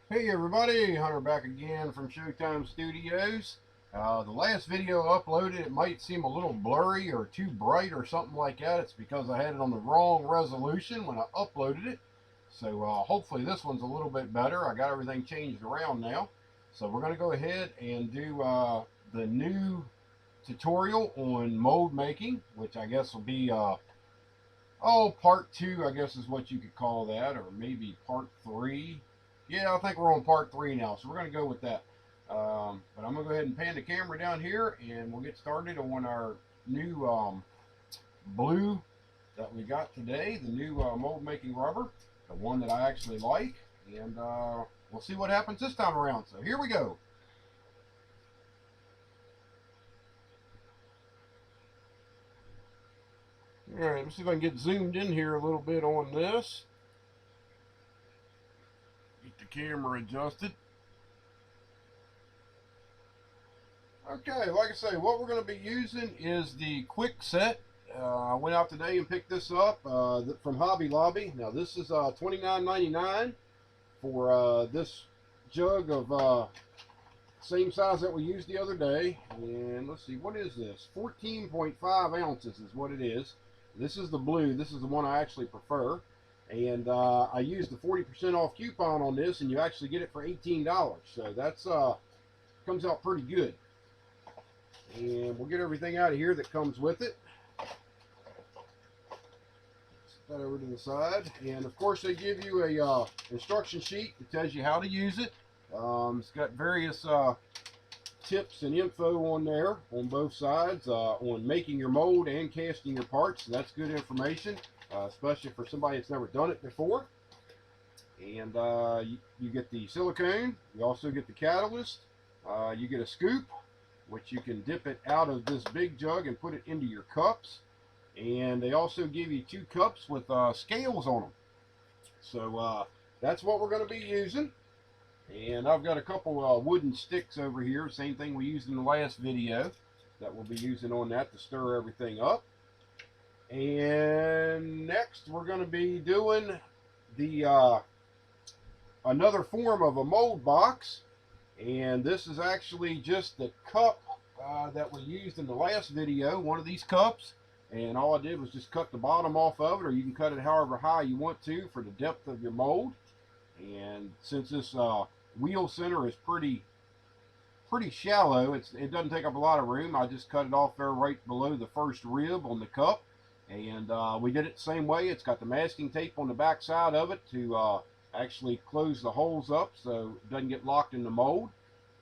Hey everybody, Hunter back again from Showtime Studios. The last video uploaded, it might seem a little blurry or too bright or something like that. It's because I had it on the wrong resolution when I uploaded it. So hopefully this one's a little bit better. I got everything changed around now. So we're going to go ahead and do the new tutorial on mold making, which I guess will be, part two, I guess is what you could call that, or maybe part three. Yeah, I think we're on part three now, so we're going to go with that. But I'm going to go ahead and pan the camera down here, and we'll get started on our new blue that we got today, the new mold making rubber, the one that I actually like, and we'll see what happens this time around. So here we go. All right, let's see if I can get zoomed in here a little bit on this. Get the camera adjusted. Okay, like I say, what we're going to be using is the quick set. I went out today and picked this up from Hobby Lobby. Now this is $29.99 for this jug of same size that we used the other day. And let's see, what is this? 14.5 ounces is what it is. This is the blue. This is the one I actually prefer. And I used the 40% off coupon on this, and you actually get it for $18. So that's comes out pretty good. And we'll get everything out of here that comes with it. Set that over to the side. And of course they give you a instruction sheet that tells you how to use it. It's got various tips and info on there on both sides on making your mold and casting your parts. So that's good information, especially for somebody that's never done it before. And you get the silicone. You also get the catalyst. You get a scoop, which you can dip it out of this big jug and put it into your cups. And they also give you 2 cups with scales on them. So that's what we're going to be using. And I've got a couple wooden sticks over here, same thing we used in the last video, that we'll be using on that to stir everything up. And next we're going to be doing the another form of a mold box. And this is actually just the cup that we used in the last video, one of these cups. And all I did was just cut the bottom off of it, or you can cut it however high you want to for the depth of your mold. And since this wheel center is pretty shallow, it doesn't take up a lot of room, I just cut it off there right below the first rib on the cup. And we did it the same way. It's got the masking tape on the back side of it to actually close the holes up so it doesn't get locked in the mold.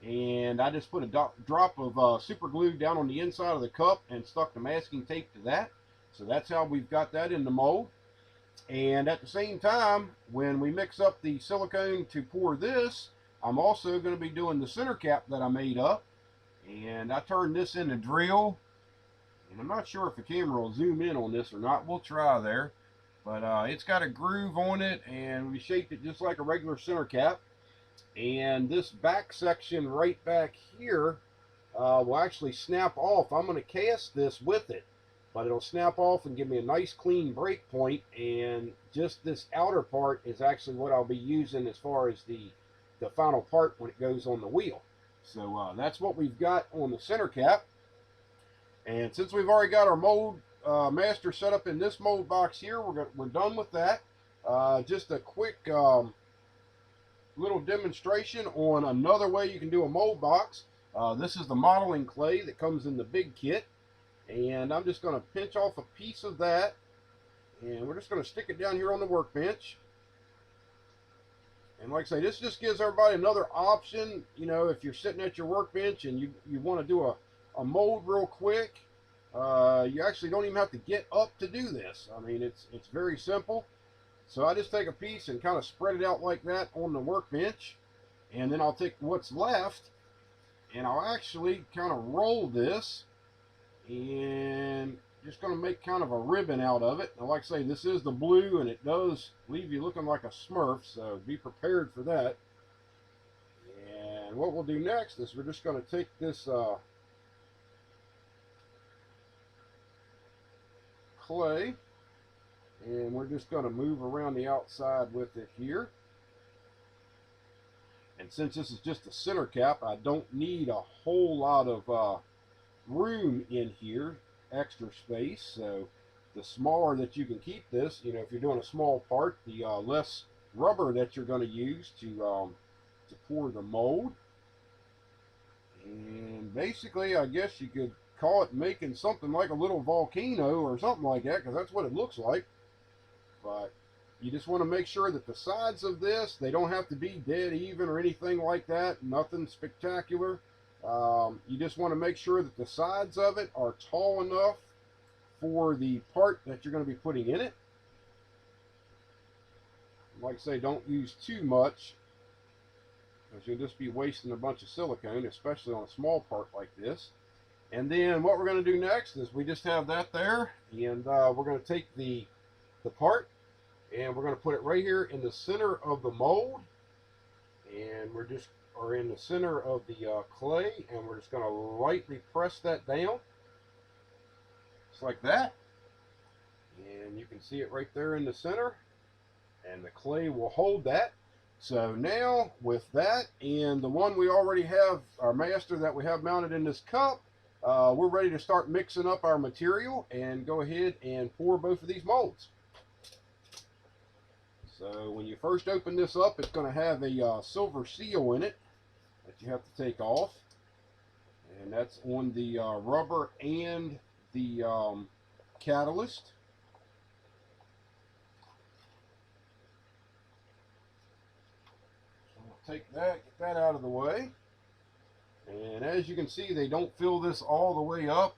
And I just put a drop of super glue down on the inside of the cup and stuck the masking tape to that. So that's how we've got that in the mold. And at the same time, when we mix up the silicone to pour this, I'm also going to be doing the center cap that I made up. And I turned this in a drill. And I'm not sure if the camera will zoom in on this or not. We'll try there. But it's got a groove on it, and we shaped it just like a regular center cap. And this back section right back here will actually snap off. I'm going to cast this with it, but it'll snap off and give me a nice clean break point. And just this outer part is actually what I'll be using as far as the final part when it goes on the wheel. So that's what we've got on the center cap. And since we've already got our mold master set up in this mold box here, we're done with that. Just a quick little demonstration on another way you can do a mold box. This is the modeling clay that comes in the big kit. And I'm just going to pinch off a piece of that. And we're just going to stick it down here on the workbench. And like I say, this just gives everybody another option. You know, if you're sitting at your workbench and you want to do a mold real quick, you actually don't even have to get up to do this. I mean, it's very simple. So I just take a piece and kind of spread it out like that on the workbench. And then I'll take what's left and I'll actually kind of roll this and just going to make kind of a ribbon out of it. Now, like I say, this is the blue and it does leave you looking like a Smurf, so be prepared for that. And what we'll do next is we're just going to take this clay and we're just going to move around the outside with it here. And since this is just a center cap, I don't need a whole lot of room in here, extra space. So the smaller that you can keep this, you know, if you're doing a small part, the less rubber that you're going to use to pour the mold. And basically, I guess you could call it making something like a little volcano or something like that, because that's what it looks like. But you just want to make sure that the sides of this, they don't have to be dead even or anything like that. Nothing spectacular. You just want to make sure that the sides of it are tall enough for the part that you're going to be putting in it. Like I say, don't use too much, because you'll just be wasting a bunch of silicone, especially on a small part like this. And then what we're going to do next is we just have that there, and we're going to take the part, and we're going to put it right here in the center of the mold, and we're just are in the center of the clay, and we're just going to lightly press that down, just like that. And you can see it right there in the center, and the clay will hold that. So now with that and the one we already have, our master that we have mounted in this cup, we're ready to start mixing up our material and go ahead and pour both of these molds. So when you first open this up, it's going to have a silver seal in it that you have to take off. And that's on the rubber and the catalyst. So we'll take that, get that out of the way. And as you can see, they don't fill this all the way up.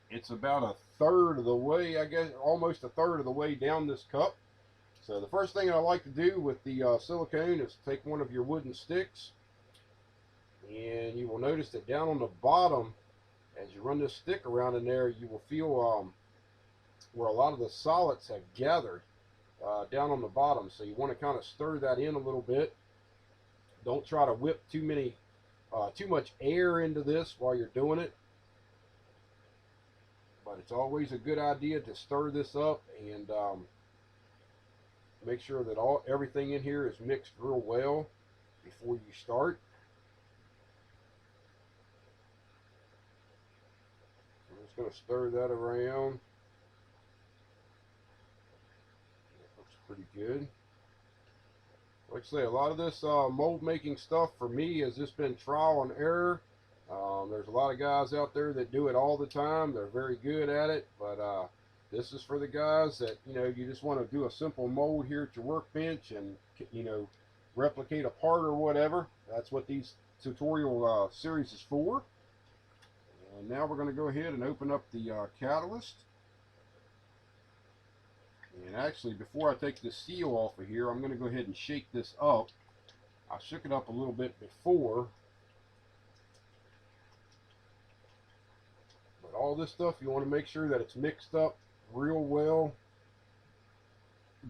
It's about a third of the way, I guess, almost a third of the way down this cup. So the first thing I like to do with the silicone is take one of your wooden sticks, and you will notice that down on the bottom, as you run this stick around in there, you will feel where a lot of the solids have gathered down on the bottom. So you want to kind of stir that in a little bit. Don't try to whip too much air into this while you're doing it. But it's always a good idea to stir this up and make sure that everything in here is mixed real well before you start. I'm just going to stir that around. That looks pretty good. Like I say, a lot of this mold making stuff for me has just been trial and error. There's a lot of guys out there that do it all the time. They're very good at it, but this is for the guys that, you know, you just want to do a simple mold here at your workbench and, you know, replicate a part or whatever. That's what these tutorial series is for. And now we're going to go ahead and open up the catalyst. And actually, before I take the seal off of here, I'm going to go ahead and shake this up. I shook it up a little bit before. But all this stuff, you want to make sure that it's mixed up real well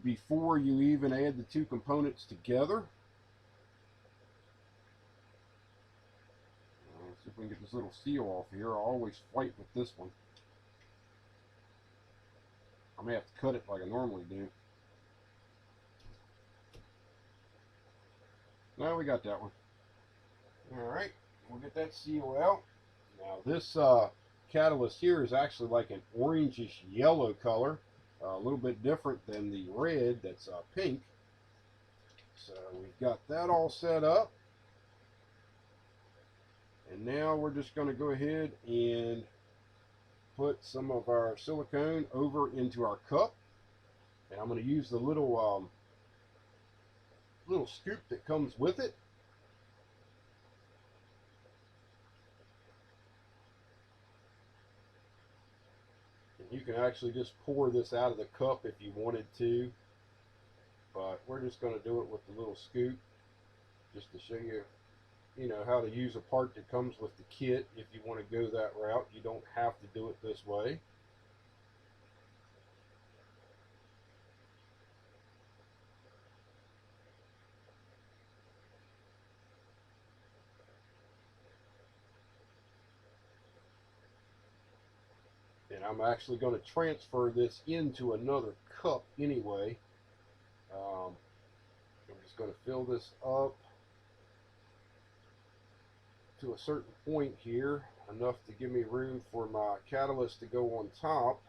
before you even add the two components together. Let's see if we can get this little seal off here. I always fight with this one. I may have to cut it like I normally do. Now we got that one. Alright, we'll get that seal out. Now this catalyst here is actually like an orangish yellow color, a little bit different than the red that's pink. So we've got that all set up, and now we're just going to go ahead and put some of our silicone over into our cup, and I'm going to use the little scoop that comes with it. You can actually just pour this out of the cup if you wanted to, but we're just going to do it with the little scoop just to show you, you know, how to use a part that comes with the kit. If you want to go that route, you don't have to do it this way. And I'm actually going to transfer this into another cup anyway. I'm just going to fill this up to a certain point here, enough to give me room for my catalyst to go on top.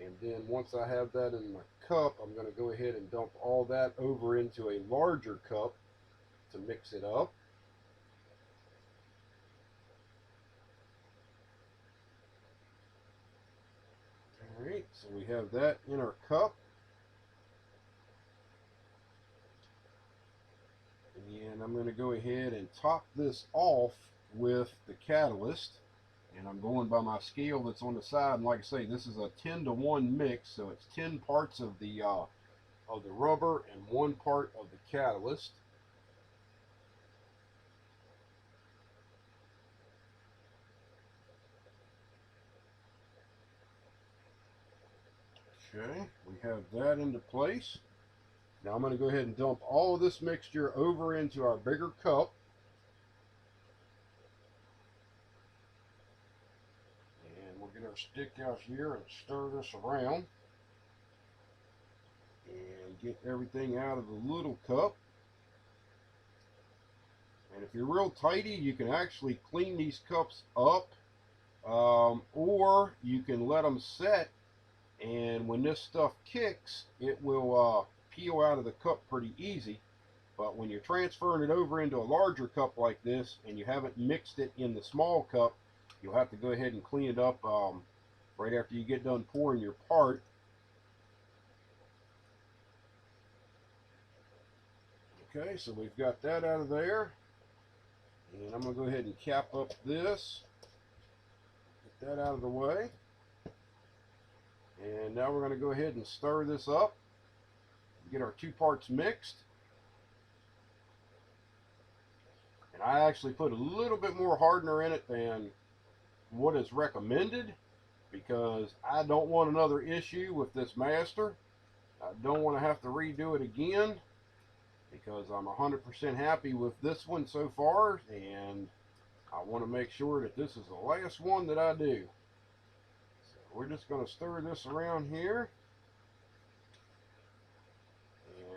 And then once I have that in my cup, I'm going to go ahead and dump all that over into a larger cup to mix it up. Alright, so we have that in our cup. And I'm going to go ahead and top this off with the catalyst. And I'm going by my scale that's on the side. And like I say, this is a 10-to-1 mix, so it's 10 parts of the rubber and 1 part of the catalyst. Okay, we have that into place. Now I'm going to go ahead and dump all of this mixture over into our bigger cup. And we'll get our stick out here and stir this around. And get everything out of the little cup. And if you're real tidy, you can actually clean these cups up. Or you can let them set, and when this stuff kicks, it will peel out of the cup pretty easy. But when you're transferring it over into a larger cup like this and you haven't mixed it in the small cup, you'll have to go ahead and clean it up right after you get done pouring your part. Okay, so we've got that out of there. And I'm going to go ahead and cap up this. Get that out of the way. And now we're going to go ahead and stir this up. Get our 2 parts mixed. And I actually put a little bit more hardener in it than what is recommended, because I don't want another issue with this master. I don't want to have to redo it again, because I'm 100% happy with this one so far, and I want to make sure that this is the last one that I do. So we're just going to stir this around here.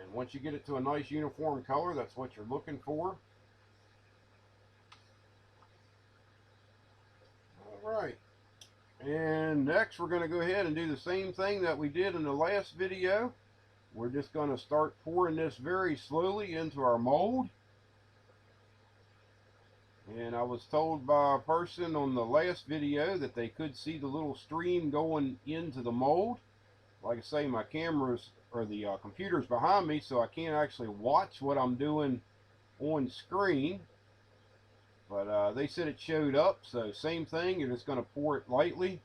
And once you get it to a nice uniform color, that's what you're looking for. Alright, and next we're going to go ahead and do the same thing that we did in the last video. We're just going to start pouring this very slowly into our mold. And I was told by a person on the last video that they could see the little stream going into the mold. Like I say, my camera's, or the computer's behind me, so I can't actually watch what I'm doing on screen. But they said it showed up, so same thing, you're just going to pour it lightly.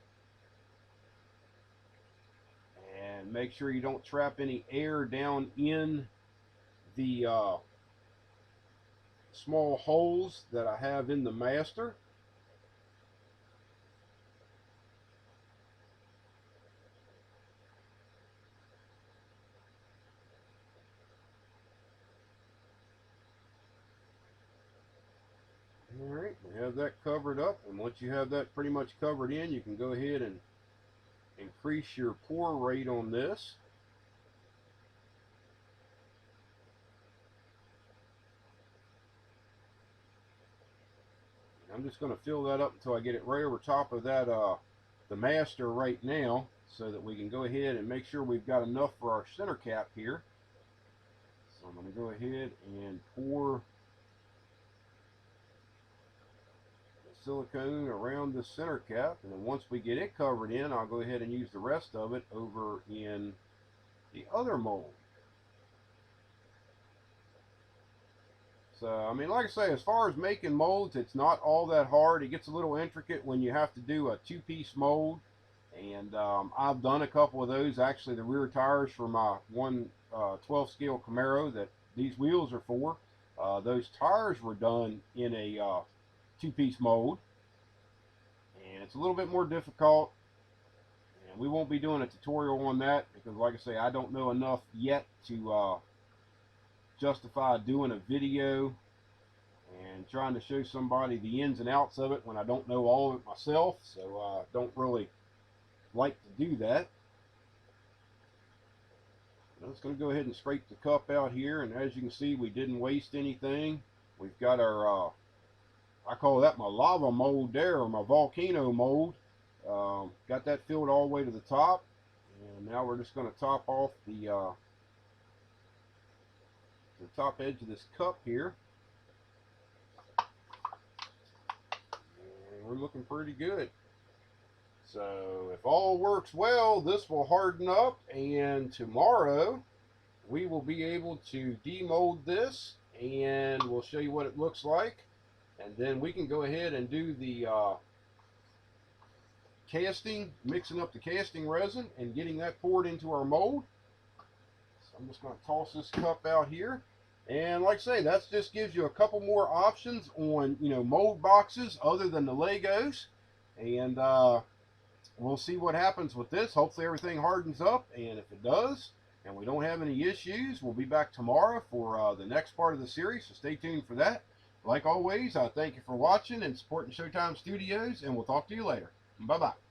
And make sure you don't trap any air down in the small holes that I have in the master. Alright, we have that covered up, and once you have that pretty much covered in, you can go ahead and increase your pour rate on this. I'm just going to fill that up until I get it right over top of that the master right now, so that we can go ahead and make sure we've got enough for our center cap here. So I'm going to go ahead and pour silicone around the center cap, and then once we get it covered in, I'll go ahead and use the rest of it over in the other mold. So, I mean, like I say, as far as making molds, it's not all that hard. It gets a little intricate when you have to do a 2-piece mold, and I've done a couple of those. Actually, the rear tires for my 12 scale Camaro that these wheels are for, those tires were done in a 2-piece mold, and it's a little bit more difficult, and we won't be doing a tutorial on that because, like I say, I don't know enough yet to justify doing a video and trying to show somebody the ins and outs of it when I don't know all of it myself, so I don't really like to do that. I'm just going to go ahead and scrape the cup out here, and as you can see, we didn't waste anything. We've got our I call that my lava mold there, or my volcano mold. Got that filled all the way to the top, and now we're just going to top off the top edge of this cup here. And we're looking pretty good. So if all works well, this will harden up, and tomorrow we will be able to demold this, and we'll show you what it looks like. And then we can go ahead and do the casting, mixing up the casting resin and getting that poured into our mold. So I'm just going to toss this cup out here. And like I say, that just gives you a couple more options on, mold boxes other than the Legos. And we'll see what happens with this. Hopefully everything hardens up, and if it does, and we don't have any issues, we'll be back tomorrow for the next part of the series, so stay tuned for that. Like always, I thank you for watching and supporting Showtime Studios, and we'll talk to you later. Bye-bye.